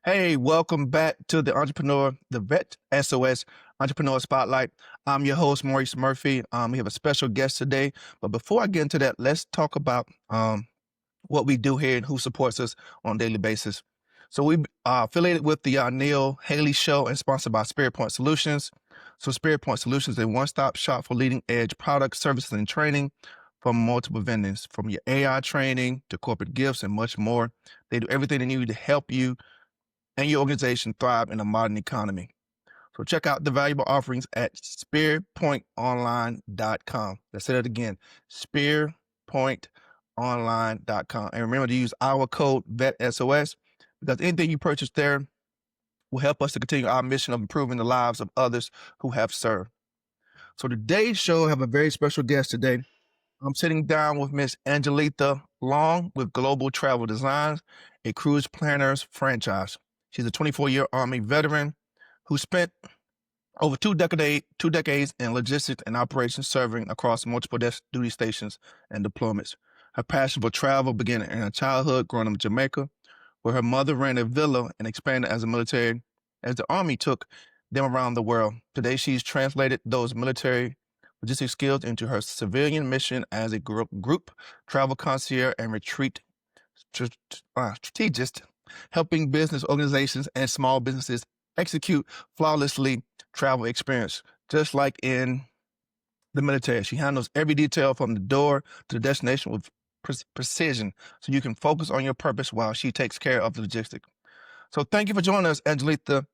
Hey, welcome back to the Vet S.O.S. Entrepreneur Spotlight. I'm your host, Maurice Murphy. We have a special guest today. But before I get into that, let's talk about what we do here and who supports us on a daily basis. So we are affiliated with the Neil Haley Show and sponsored by Spirit Point Solutions. So Spirit Point Solutions is a one-stop shop for leading edge products, services, and training from multiple vendors, from your AI training to corporate gifts and much more. They do everything they need to help you and your organization thrive in a modern economy. So check out the valuable offerings at spearpointonline.com. Let's say that again, spearpointonline.com. And remember to use our code VETSOS because anything you purchase there will help us to continue our mission of improving the lives of others who have served. So today's show, I have a very special guest today. I'm sitting down with Miss Angeletha Long with Global Travel Designs, a cruise planners franchise. She's a 24-year Army veteran who spent over two decades in logistics and operations, serving across multiple duty stations and deployments. Her passion for travel began in her childhood, growing up in Jamaica, where her mother ran a villa and expanded as the Army took them around the world. Today, she's translated those military logistic skills into her civilian mission as a group travel concierge and retreat strategist, helping business organizations and small businesses execute flawlessly travel experience. Just like in the military, she handles every detail from the door to the destination with precision, so you can focus on your purpose while she takes care of the logistics. So thank you for joining us, Angeletha.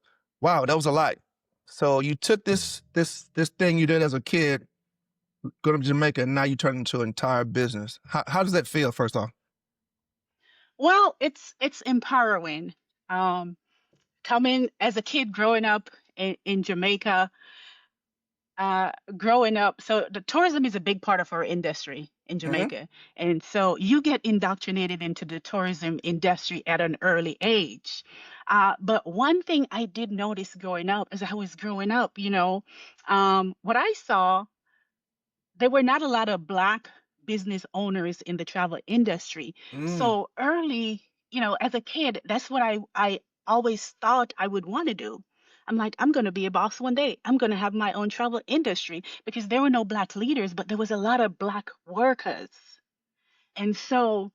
Wow, that was a lot. So you took this thing you did as a kid, go to Jamaica, and now you turn it into an entire business. How does that feel, first off? Well, it's empowering. Um, Coming as a kid growing up in Jamaica, growing up, so the tourism is a big part of our industry in Mm-hmm. Jamaica. And so you get indoctrinated into the tourism industry at an early age. But one thing I did notice growing up as I was growing up, what I saw, there were not a lot of Black business owners in the travel industry. Mm, So early, as a kid, that's what I always thought I would want to do. I'm like, I'm going to be a boss one day. I'm going to have my own travel industry because there were no Black leaders, but there was a lot of Black workers. And so,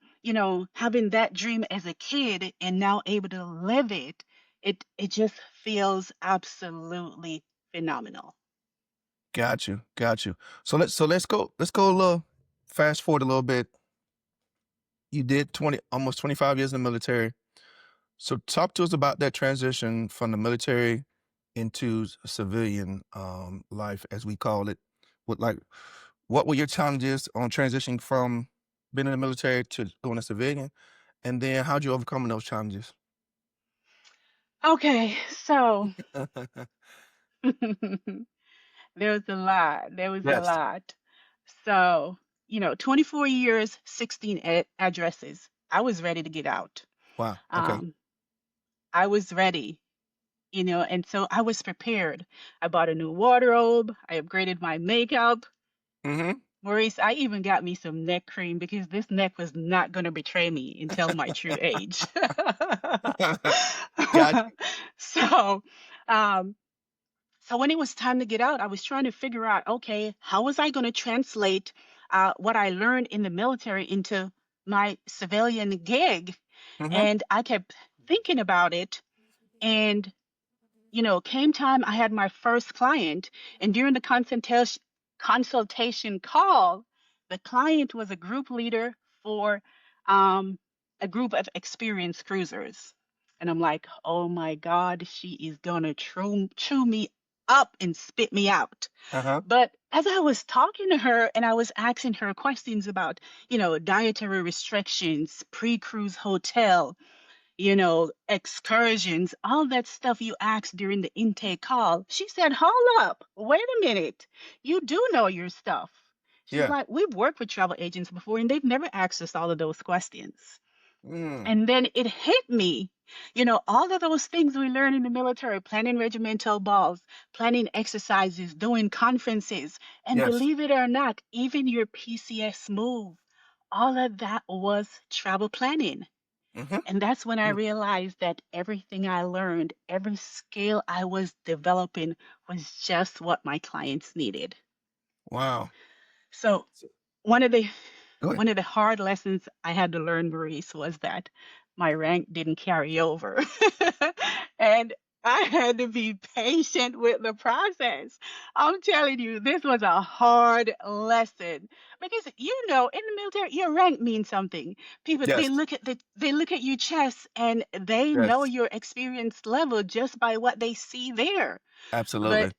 having that dream as a kid and now able to live it, it just feels absolutely phenomenal. got you. So let's go a little fast forward a little bit. You did almost 25 years in the military. So talk to us about that transition from the military into civilian life, as we call it. What were your challenges on transitioning from being in the military to going to civilian? And then how'd you overcome those challenges? Okay, so there was a lot. There was a Yes. lot. So, 24 years, 16 addresses. I was ready to get out. Wow. Okay. Um, I was ready, and so I was prepared. I bought a new wardrobe. I upgraded my makeup. Mm-hmm. Maurice, I even got me some neck cream because this neck was not going to betray me and tell my true age. Got you. So, um, So when it was time to get out, I was trying to figure out, okay, how was I going to translate what I learned in the military into my civilian gig? Mm-hmm. And I kept thinking about it. And, came time I had my first client, and during the consultation call, the client was a group leader for um, a group of experienced cruisers. And I'm like, oh my God, she is gonna chew me up and spit me out. Uh-huh. But as I was talking to her and I was asking her questions about, dietary restrictions, pre-cruise hotel, excursions, all that stuff you asked during the intake call. She said, hold up, wait a minute. You do know your stuff. She's Yeah. like, we've worked with travel agents before and they've never asked us all of those questions. Mm. And then it hit me, all of those things we learn in the military, planning regimental balls, planning exercises, doing conferences, and Yes. believe it or not, even your PCS move, all of that was travel planning. Mhm. And that's when I Mm. realized that everything I learned, every skill I was developing was just what my clients needed. Wow. So So one of the go ahead. one of the hard lessons I had to learn, Maurice, was that my rank didn't carry over. And I had to be patient with the process. I'm telling you, this was a hard lesson because in the military, your rank means something. People Yes. they look at your chest and they know Yes. your experience level just by what they see there. Absolutely. But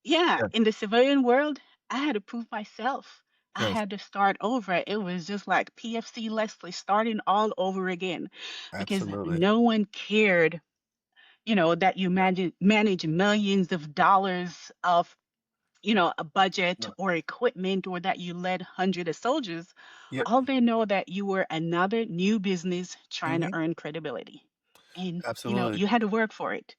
yeah, Yes. in the civilian world, I had to prove myself. I Yes. had to start over. It was just like PFC Leslie starting all over again because Absolutely. no one cared, that you Yeah. manage millions of dollars of, a budget No. or equipment or that you led hundreds of soldiers. Yep. All they know that you were another new business trying to Mhm. earn credibility. And, Absolutely. you had to work for it.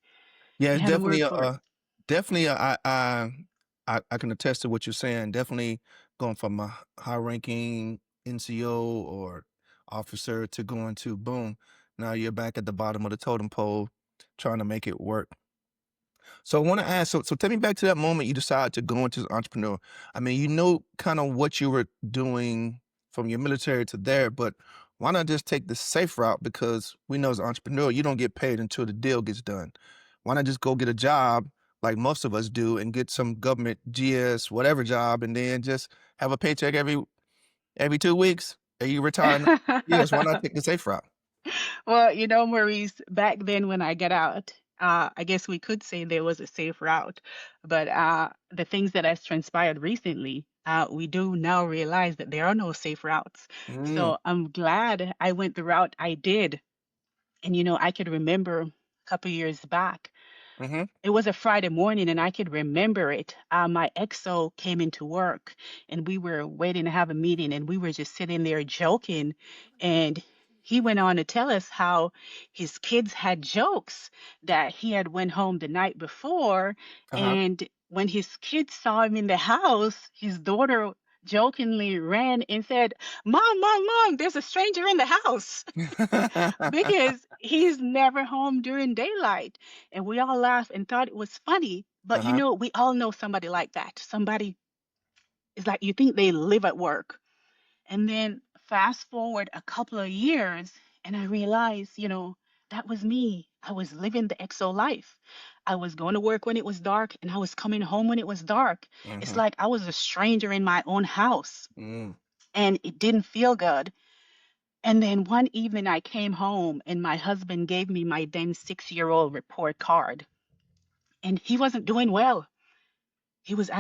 Yeah, You it's had to definitely work for it. definitely I can attest to what you're saying. Definitely going from a high ranking NCO or officer to going to boom. Now you're back at the bottom of the totem pole trying to make it work. So I want to ask, so take me back to that moment you decided to go into entrepreneur. I mean, you know kind of what you were doing from your military to there, but why not just take the safe route? Because we know as an entrepreneur, you don't get paid until the deal gets done. Why not just go get a job like most of us do and get some government GS, whatever job, and then just have a paycheck every 2 weeks and you retire in years. Why not take the safe route? Well, Maurice, back then when I got out, I guess we could say there was a safe route. But the things that has transpired recently, we do now realize that there are no safe routes. Mm, So I'm glad I went the route I did. And, I could remember a couple years back. mm-hmm, It was a Friday morning, and I could remember it. My XO came into work, and we were waiting to have a meeting, and we were just sitting there joking. And he went on to tell us how his kids had jokes that he had went home the night before, uh-huh. and when his kids saw him in the house, his daughter jokingly ran and said, "Mom, mom, mom, there's a stranger in the house." Because he's never home during daylight. And we all laughed and thought it was funny. But Uh-huh. we all know somebody like that. Somebody is like, you think they live at work. And then fast forward a couple of years, and I realized, that was me. I was living the EXO life. I was going to work when it was dark, and I was coming home when it was dark. It's Mm-hmm. like I was a stranger in my own house, Mm, and it didn't feel good. And then one evening I came home and my husband gave me my then 6-year-old report card. And he wasn't doing well. He was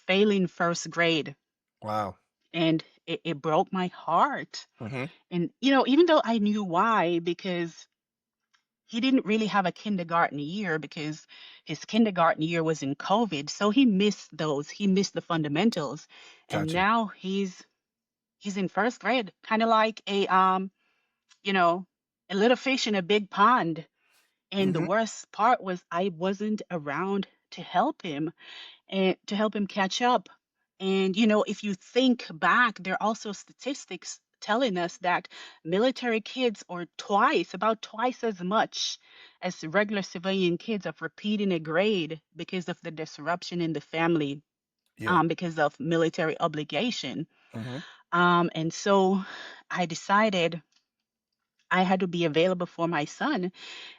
failing first grade. wow. And it broke my heart. Mm-hmm. And, even though I knew why, because he didn't really have a kindergarten year because his kindergarten year was in COVID. So he missed those. He missed the fundamentals. And Gotcha. now he's in first grade, kind of like you know, a little fish in a big pond. And the Mm-hmm. worst part was I wasn't around to help him and to help him catch up. And, if you think back, there are also statistics telling us that military kids are about twice as much as regular civilian kids of repeating a grade because of the disruption in the family, Yeah. because of military obligation. Mm-hmm. And so I decided I had to be available for my son.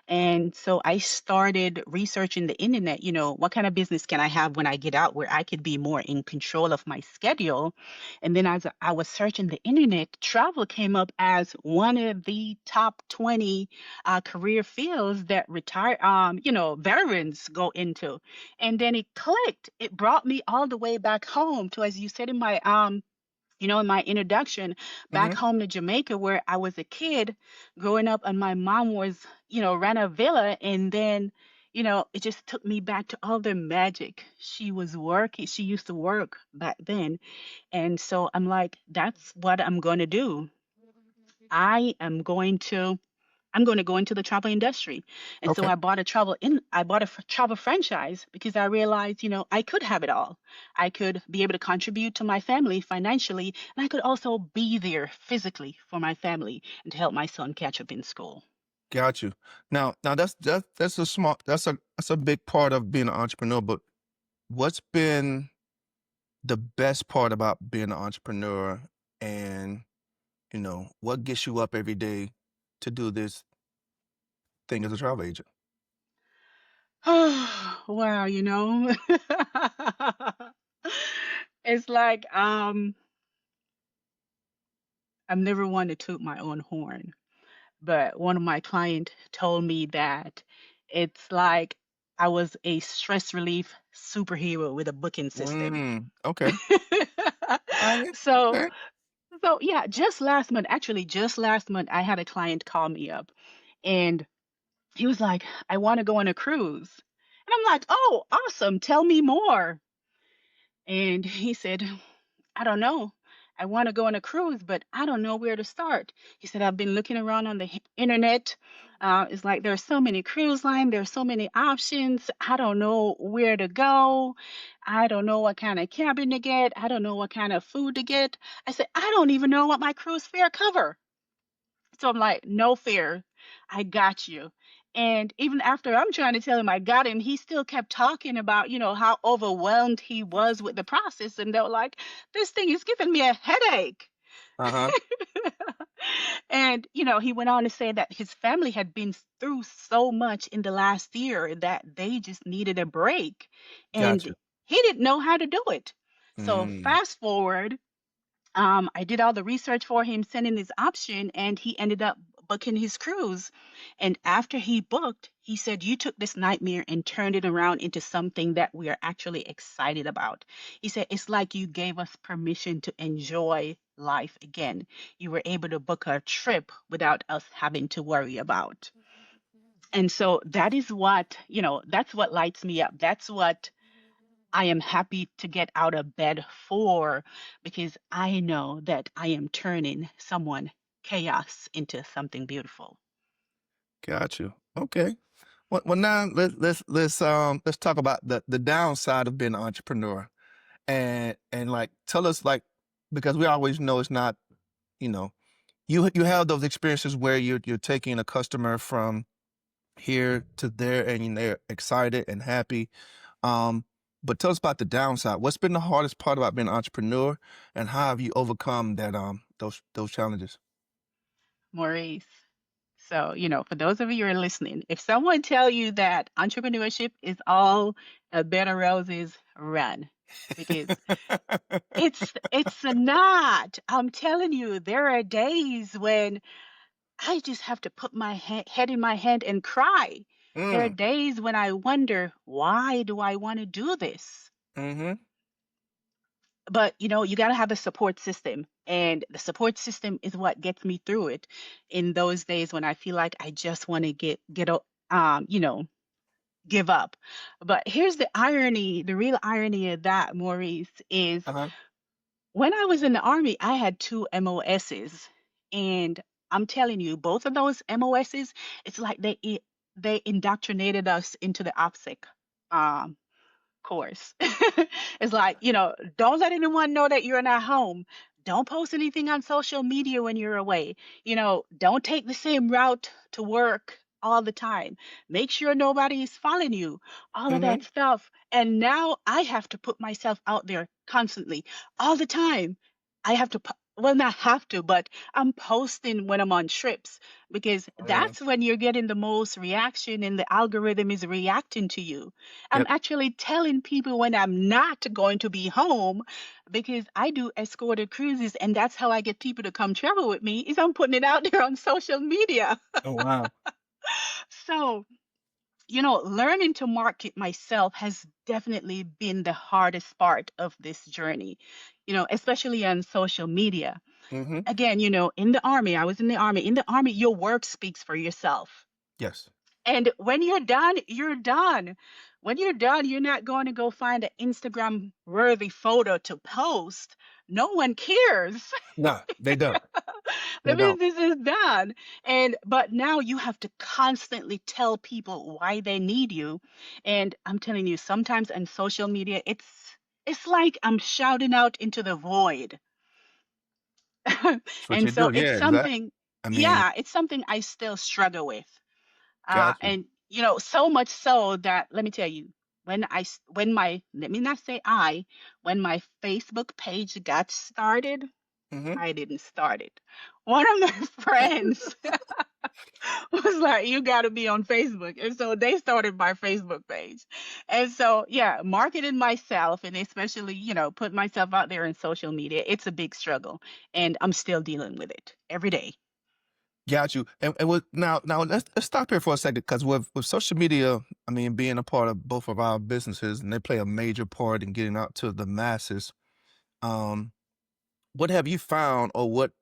And so I started researching the internet, what kind of business can I have when I get out where I could be more in control of my schedule? And then as I was searching the internet, travel came up as one of the top 20 career fields that veterans go into. And then it clicked. It brought me all the way back home to, as you said in my introduction, back Mm-hmm. home to Jamaica, where I was a kid growing up, and my mom ran a villa. And then, it just took me back to all the magic. She was working, she used to work back then. And so I'm like, that's what I'm going to do. I am going to I'm going to go into the travel industry. And so Okay. I bought a travel franchise because I realized, I could have it all. I could be able to contribute to my family financially, and I could also be there physically for my family and to help my son catch up in school. Got you. Now that's a small that's a big part of being an entrepreneur. But what's been the best part about being an entrepreneur, and what gets you up every day to do this thing as a travel agent? Wow, it's like I'm never one to toot my own horn, but one of my clients told me that it's like I was a stress relief superhero with a booking system. Okay. All right. so Okay. so yeah, just last month I had a client call me up, and he was like, I want to go on a cruise. And I'm like, oh, awesome, tell me more. And he said, I don't know. I want to go on a cruise, but I don't know where to start. He said, I've been looking around on the internet. It's like there's so many cruise lines, there's so many options. I don't know where to go. I don't know what kind of cabin to get. I don't know what kind of food to get. I said, I don't even know what my cruise fare cover. So I'm like, no fear. I got you. And even after I'm trying to tell him I got him, he still kept talking about, how overwhelmed he was with the process. And they were like, this thing is giving me a headache. Uh-huh. And, he went on to say that his family had been through so much in the last year that they just needed a break. Got And you. he didn't know how to do it. So Mm, fast forward, I did all the research for him, sending his option, and he ended up booking his cruise. And after he booked, he said, you took this nightmare and turned it around into something that we are actually excited about. He said, it's like you gave us permission to enjoy life again. You were able to book a trip without us having to worry about. And so that is what, that's what lights me up. That's what I am happy to get out of bed for, because I know that I am turning someone chaos into something beautiful. got you. Okay. Well, now let's talk about the downside of being an entrepreneur, and like tell us, like, because we always know it's not, you know you have those experiences where you're taking a customer from here to there, and they're excited and happy. Um, but tell us about the downside. What's been the hardest part about being an entrepreneur, and how have you overcome those challenges? Maurice. So, for those of you who are listening, if someone tell you that entrepreneurship is all a bed of roses, run. Because it's not. I'm telling you, there are days when I just have to put my head in my hand and cry. There are Mm, days when I wonder, why do I want to do this? mm-hmm. But you got to have a support system, and the support system is what gets me through it in those days when I feel like I just want to um, you know, give up. But here's the irony, the real irony of that, Maurice, is Uh-huh. when I was in the army, I had two MOSs, and I'm telling you, both of those MOSs, it's like they indoctrinated us into the OPSEC um, course. It's like, don't let anyone know that you're not home. Don't post anything on social media when you're away. Don't take the same route to work all the time. Make sure nobody is following you. All of Mm-hmm. that stuff. And now I have to put myself out there constantly, all the time. I have to, well, not have to, but I'm posting when I'm on trips, because Mm. that's when you're getting the most reaction and the algorithm is reacting to you. I'm Yep. actually telling people when I'm not going to be home, because I do escorted cruises, and that's how I get people to come travel with me, is I'm putting it out there on social media. Oh, wow. So, learning to market myself has definitely been the hardest part of this journey, especially on social media. Mm-hmm. Again, in the army, I was in the army. In the army, your work speaks for yourself. Yes. And when you're done, you're done. When you're done, you're not going to go find an Instagram worthy photo to post. No one cares. No, they don't. The They don't. business is done. And but now you have to constantly tell people why they need you. And I'm telling you, sometimes on social media, it's like I'm shouting out into the void. That's what And you so do. it's Yeah, exactly. something, I mean, yeah, it's something I still struggle with. got you. And so much so that let me tell you, when my let me not say when my Facebook page got started, Hmm. I didn't start it. One of my friends was like, "You got to be on Facebook," and so they started my Facebook page. And so, yeah, marketing myself and especially, put myself out there in social media, it's a big struggle, and I'm still dealing with it every day. Got you. And with now let's stop here for a second because with social media, I mean, being a part of both of our businesses, and they play a major part in getting out to the masses. Um, what have you found, or what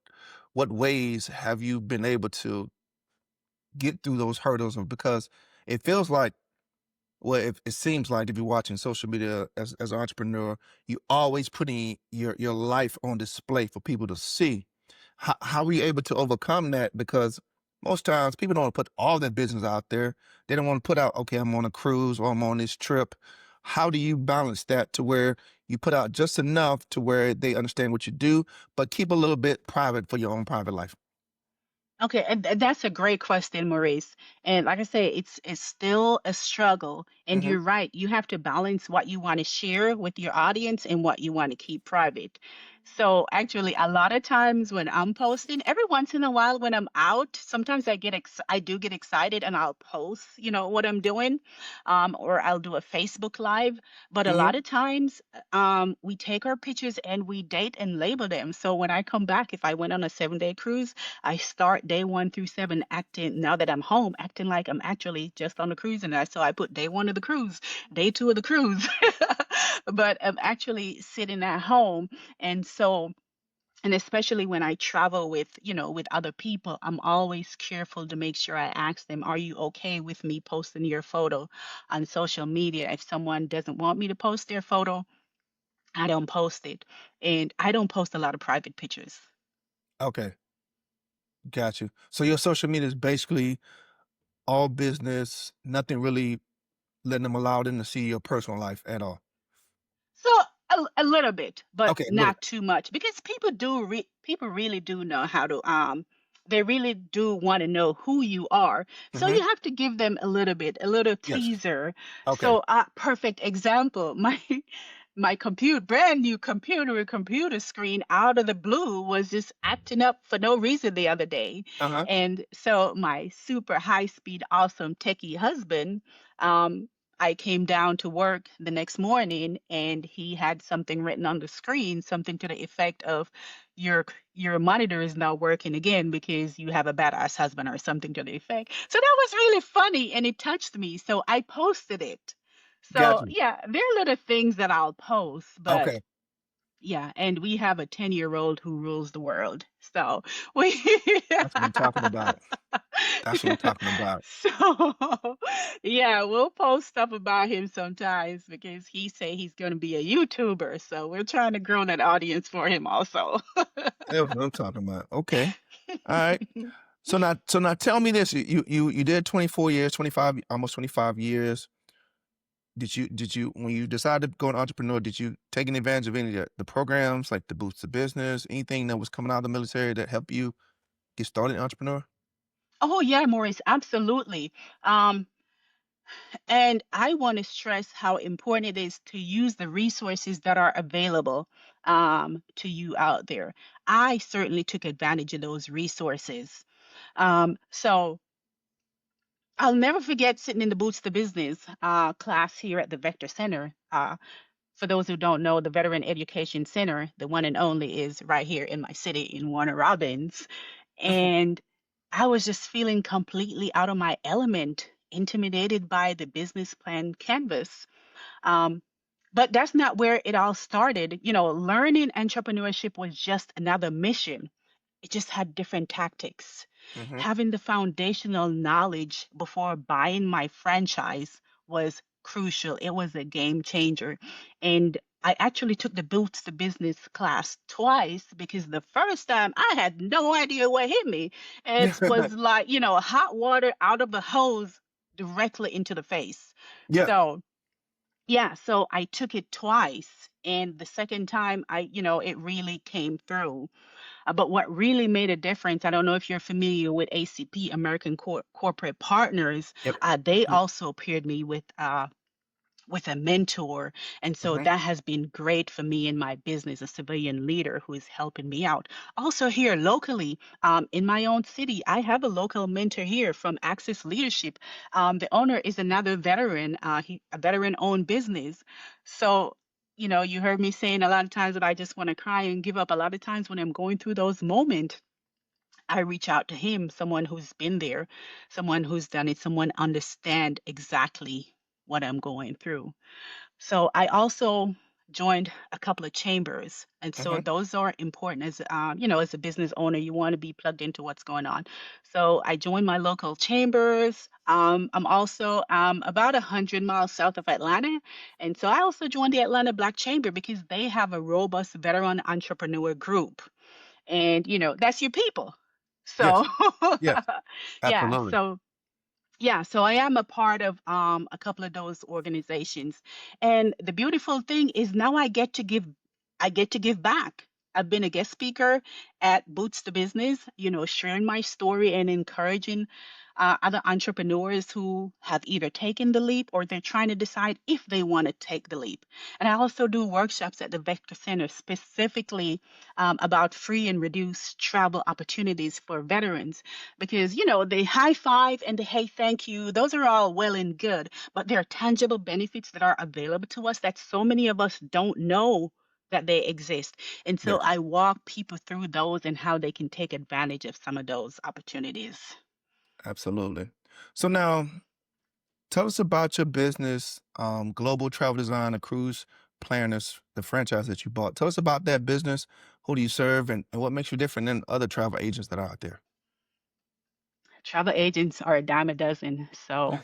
ways have you been able to get through those hurdles? Because it feels like, well, if it seems like if you're watching social media as an entrepreneur, you always putting your life on display for people to see. How are you able to overcome that? Because most times people don't want to put all their business out there. They don't want to put out, okay, I'm on a cruise or I'm on this trip. How do you balance that to where you put out just enough to where they understand what you do, but keep a little bit private for your own private life? Okay, and that's a great question, Maurice. And like I say, it's still a struggle. And Hmm. you're right. You have to balance what you want to share with your audience and what you want to keep private. So actually, a lot of times when I'm posting, every once in a while when I'm out, sometimes I do get excited and I'll post, what I'm doing, or I'll do a Facebook Live. But a Hmm. lot of times, we take our pictures and we date and label them. So when I come back, if I went on a 7-day cruise, I start day 1 through 7 acting, now that I'm home, acting like I'm actually just on the cruise. And so I put day 1 of the cruise, day 2 of the cruise, but I'm actually sitting at home. And so, and especially when I travel with other people, I'm always careful to make sure I ask them, are you okay with me posting your photo on social media? If someone doesn't want me to post their photo, I don't post it. And I don't post a lot of private pictures. Okay, got you. So your social media is basically all business, nothing really letting them allow them to see your personal life at all. So a little bit, but Okay, a little not too much because people really do know how to they really do want to know who you are. bit. So you have to give them a little Yes. teaser. Okay. So perfect example, my brand new computer screen out of the blue was just acting up for no reason the other day. Uh-huh. And so my super high speed awesome techie husband, um I came down to work the next morning and he had something written on the screen, something to the effect of your monitor is not working again because you have a badass husband or something to the effect. So that was really funny and it touched me. So I posted it. Got So you. yeah, there are little things that I'll post, but Okay. yeah, and we have a 10-year-old who rules the world. So we That's what I'm talking about. That's what I'm talking about. so yeah, we'll post stuff about him sometimes because he say he's going to be a YouTuber. So we're trying to grow that audience for him also. That's what I'm talking about. Okay. All right. So now tell me this. You did 24 years, 25, almost 25 years. Did you when you decided to go an entrepreneur, did you take any advantage of any of the programs like the Boost to Business, anything that was coming out of the military that helped you get started entrepreneur? Oh yeah, Maurice, absolutely. Um, And I want to stress how important it is to use the resources that are available to you out there. I certainly took advantage of those resources. So I'll never forget sitting in the Boots to Business class here at the Vector Center. For those who don't know, the Veteran Education Center, the one and only, is right here in my city in Warner Robins. And I was just feeling completely out of my element, intimidated by the business plan canvas. Um, but that's not where it all started. Learning entrepreneurship was just another mission. It just had different tactics. Hmm. Having the foundational knowledge before buying my franchise was crucial. It was a game changer. And I actually took the Boots to Business class twice because the first time I had no idea what hit me. It was like, hot water out of a hose directly into the face. Yeah. So, yeah, so I took it twice. And the second time, it really came through. But what really made a difference, I don't know if you're familiar with ACP, American Corporate Partners, Yep. they Mhm. also paired me with a mentor. And so Mhm. that has been great for me in my business, a civilian leader who is helping me out. Also, here locally, in my own city, I have a local mentor here from Access Leadership. The owner is another veteran, a veteran owned business. So, you heard me saying a lot of times that I just want to cry and give up. A lot of times when I'm going through those moments, I reach out to him, someone who's been there, someone who's done it, someone understand exactly what I'm going through. So I also joined a couple of chambers, and so Mhm. those are important as as a business owner, you want to be plugged into what's going on. So I joined my local chambers. I'm also about 100 miles south of Atlanta, and so I also joined the Atlanta Black Chamber because they have a robust veteran entrepreneur group, and that's your people. So Yes. Yes. yeah, Absolutely. so I am a part of a couple of those organizations. And the beautiful thing is now I get to give back. I've been a guest speaker at Boots to Business, sharing my story and encouraging other entrepreneurs who have either taken the leap or they're trying to decide if they want to take the leap. And I also do workshops at the Vector Center specifically about free and reduced travel opportunities for veterans because the high five and the hey thank you, those are all well and good, but there are tangible benefits that are available to us that so many of us don't know that they exist. And so Yes. I walk people through those and how they can take advantage of some of those opportunities. Absolutely. So now tell us about your business, Global Travel Design, a cruise planners, the franchise that you bought. Tell us about that business. Who do you serve, and what makes you different than other travel agents that are out there? Travel agents are a dime a dozen, so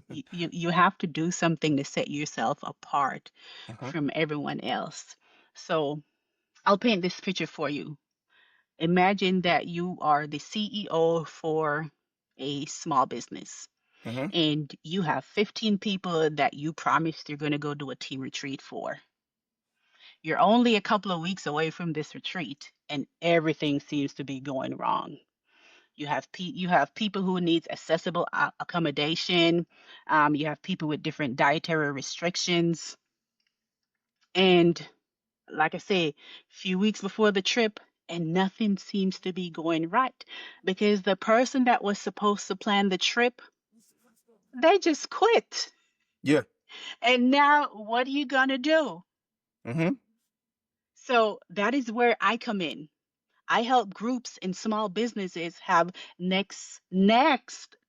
you have to do something to set yourself apart Mhm. from everyone else. So I'll paint this picture for you. Imagine that you are the CEO for a small business Mhm. and you have 15 people that you promised you're going to go do a team retreat for. You're only a couple of weeks away from this retreat and everything seems to be going wrong. You have people who needs accessible accommodation. You have people with different dietary restrictions, and like I say, few weeks before the trip, and nothing seems to be going right because the person that was supposed to plan the trip, they just quit. Yeah. And now, what are you gonna do? Mhm. So that is where I come in. I help groups and small businesses have next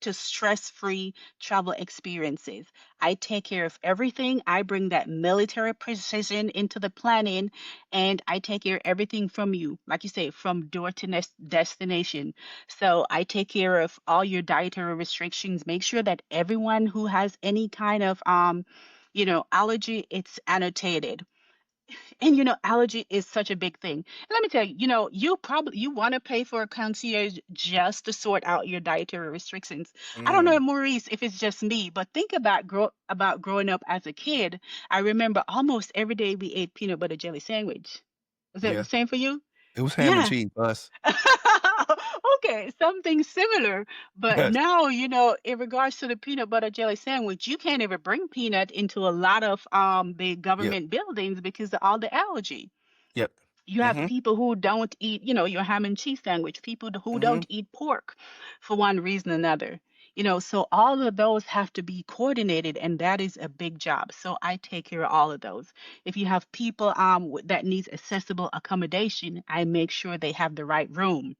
to stress-free travel experiences. I take care of everything. I bring that military precision into the planning and I take care of everything from you, like you say, from door to destination. So I take care of all your dietary restrictions, make sure that everyone who has any kind of allergy, it's annotated. And allergy is such a big thing. And let me tell you, you want to pay for a concierge just to sort out your dietary restrictions. I don't know, Mm. Maurice, if it's just me, but think about growing up as a kid. I remember almost every day we ate peanut butter jelly sandwich. Was that the Yeah. same for you? It was ham and Yeah. cheese for us. Okay, something similar. But Yes. now, in regards to the peanut butter jelly sandwich, you can't even bring peanut into a lot of the Yep. government buildings because of all the allergy. Yep. You have Mhm. people who don't eat, your ham and cheese sandwich, people who Mhm. don't eat pork for one reason or another. So all of those have to be coordinated, and that is a big job. So I take care of all of those. If you have people that needs accessible accommodation, I make sure they have the right room.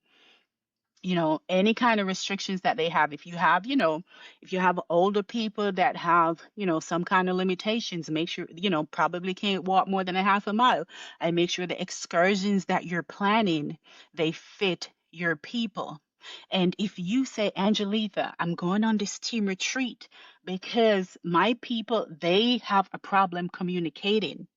Any kind of restrictions that they have. If you have older people that have, some kind of limitations, make sure, probably can't walk more than a half a mile. I make sure the excursions that you're planning, they fit your people. And if you say, Angeletha, I'm going on this team retreat because my people, they have a problem communicating.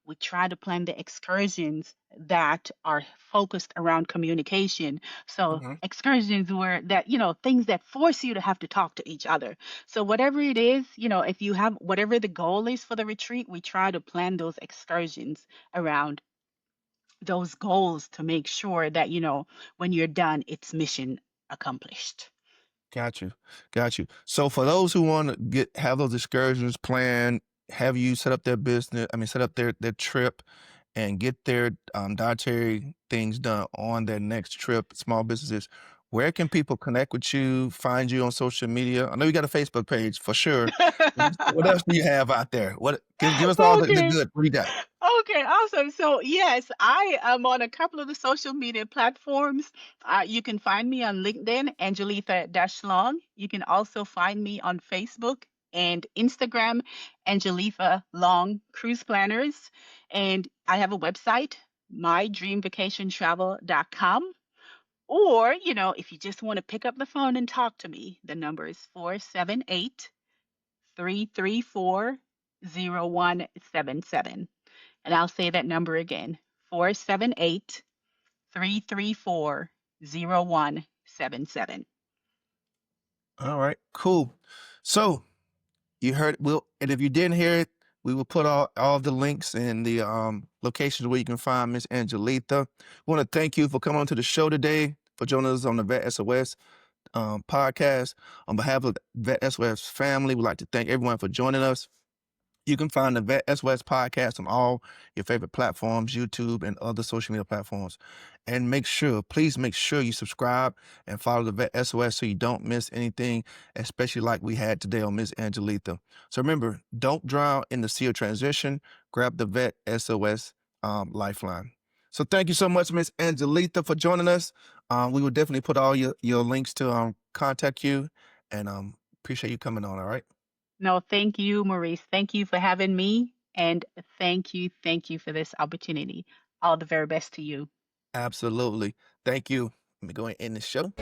We try to plan the excursions that are focused around communication. So Mhm. excursions were that, things that force you to have to talk to each other. So whatever it is, if you have whatever the goal is for the retreat, we try to plan those excursions around those goals to make sure that, when you're done, it's mission accomplished. Got you. Got you. So for those who want to have those excursions planned, have you set up their business, I mean, set up their trip and get their dietary things done on their next trip, small businesses, where can people connect with you, find you on social media? I know you got a Facebook page for sure. What else do you have out there? What give us all the Okay. good. What do you got? Okay, awesome. So, yes, I am on a couple of the social media platforms. You can find me on LinkedIn, Angeletha Long. You can also find me on Facebook and Instagram, Angeletha Long Cruise Planners. And I have a website, mydreamvacationtravel.com. Or, if you just want to pick up the phone and talk to me, the number is 478-334-0177. And I'll say that number again, 478-334-0177. All right, cool. So you heard and if you didn't hear it, we will put all of the links and the locations where you can find Miss Angelita. We want to thank you for coming on to the show today, for joining us on the Vet SOS podcast. On behalf of the Vet SOS family, we'd like to thank everyone for joining us. You can find the Vet S.O.S. podcast on all your favorite platforms, YouTube and other social media platforms. And please make sure you subscribe and follow the Vet SOS so you don't miss anything, especially like we had today on Miss Angelita. So remember, don't drown in the sea of transition. Grab the Vet SOS lifeline. So thank you so much, Miss Angelita, for joining us. We will definitely put all your links to contact you and appreciate you coming on, all right? No, thank you, Maurice. Thank you for having me. And thank you for this opportunity. All the very best to you. Absolutely. Thank you. Let me go and end the show.